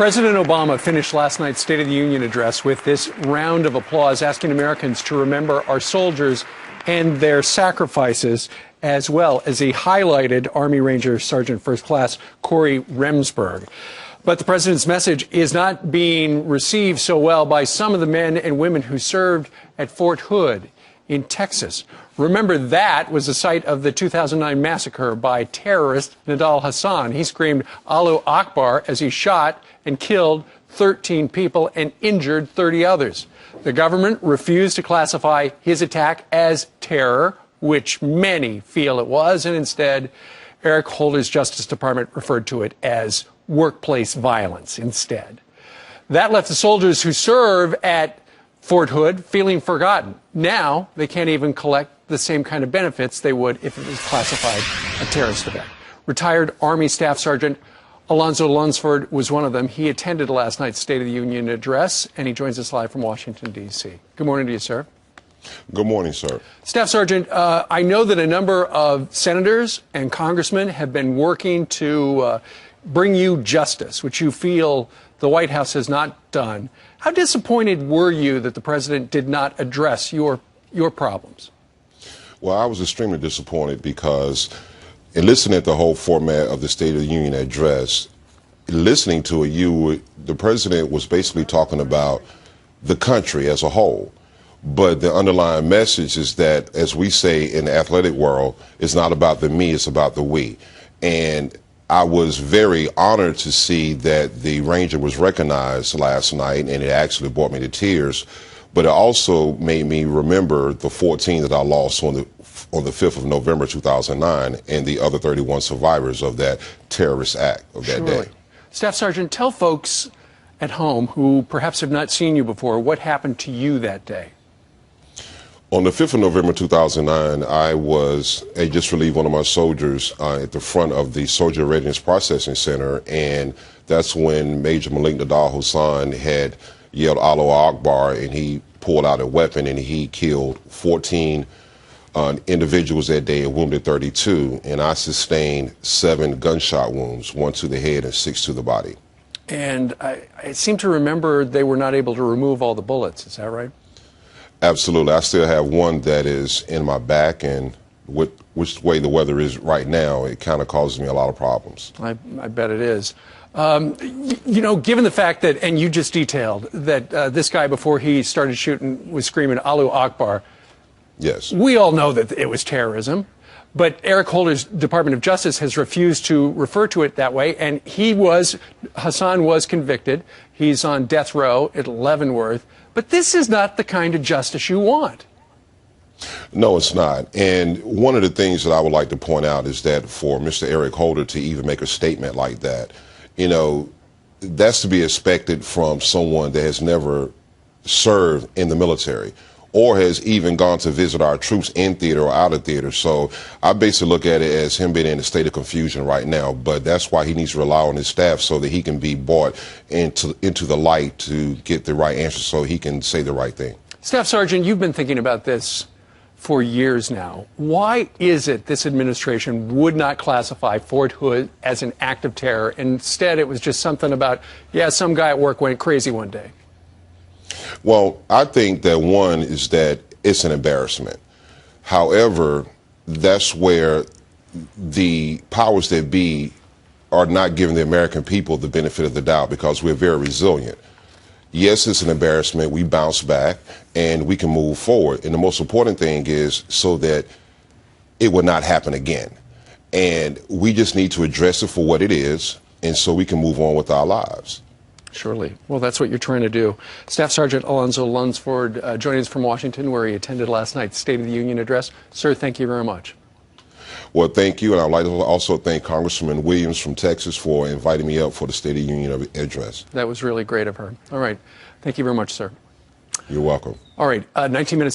President Obama finished last night's State of the Union address with this round of applause, asking Americans to remember our soldiers and their sacrifices, as well as he highlighted Army Ranger Sergeant First Class Corey Remsburg. But the president's message is not being received so well by some of the men and women who served at Fort Hood in Texas. Remember, that was the site of the 2009 massacre by terrorist Nidal Hasan. He screamed Allahu Akbar as he shot and killed 13 people and injured 30 others. The government refused to classify his attack as terror, which many feel it was, and instead Eric Holder's Justice Department referred to it as workplace violence instead. That left the soldiers who serve at Fort Hood feeling forgotten. Now they can't even collect the same kind of benefits they would if it was classified a terrorist event. Retired Army Staff Sergeant Alonzo Lunsford was one of them. He attended last night's State of the Union address, and he joins us live from Washington, D.C. Good morning to you, sir. Good morning, sir. Staff Sergeant, I know that a number of senators and congressmen have been working to bring you justice, which you feel the White House has not done. How disappointed were you that the president did not address your problems? Well, I was extremely disappointed because in listening at the whole format of the State of the Union address, listening to it, the president was basically talking about the country as a whole. But the underlying message is that, as we say in the athletic world, it's not about the me, it's about the we. And I was very honored to see that the Ranger was recognized last night, and it actually brought me to tears. But it also made me remember the 14 that I lost on the 5th of November 2009 and the other 31 survivors of that terrorist act of that day. Staff Sergeant, tell folks at home who perhaps have not seen you before what happened to you that day. On the 5th of November 2009, I just relieved one of my soldiers at the front of the Soldier Readiness Processing Center, and that's when Major Malik Nidal Hasan had yelled Allahu Akbar, and he pulled out a weapon and he killed 14 individuals that day and wounded 32, and I sustained 7 gunshot wounds, 1 to the head and 6 to the body. And I seem to remember they were not able to remove all the bullets, is that right? Absolutely. I still have one that is in my back, and which way the weather is right now, it kind of causes me a lot of problems. I bet it is. You know, given the fact that, and you just detailed, that this guy, before he started shooting, was screaming Allahu Akbar. Yes. We all know that it was terrorism, but Eric Holder's Department of Justice has refused to refer to it that way, and Hasan was convicted. He's on death row at Leavenworth. But this is not the kind of justice you want. No, it's not. And one of the things that I would like to point out is that for Mr. Eric Holder to even make a statement like that, you know, that's to be expected from someone that has never served in the military or has even gone to visit our troops in theater or out of theater. So I basically look at it as him being in a state of confusion right now, but that's why he needs to rely on his staff so that he can be brought into the light to get the right answer so he can say the right thing. Staff Sergeant, you've been thinking about this for years now. Why is it this administration would not classify Fort Hood as an act of terror? Instead, it was just something about, yeah, some guy at work went crazy one day. Well, I think that one is that it's an embarrassment. However, that's where the powers that be are not giving the American people the benefit of the doubt because we're very resilient. Yes, it's an embarrassment. We bounce back and we can move forward. And the most important thing is so that it will not happen again. And we just need to address it for what it is, and so we can move on with our lives. Surely. Well, that's what you're trying to do. Staff Sergeant Alonzo Lunsford joining us from Washington, where he attended last night's State of the Union address. Sir, thank you very much. Well, thank you, and I'd like to also thank Congressman Williams from Texas for inviting me up for the State of the Union address. That was really great of her. All right. Thank you very much, sir. You're welcome. All right. 19 minutes.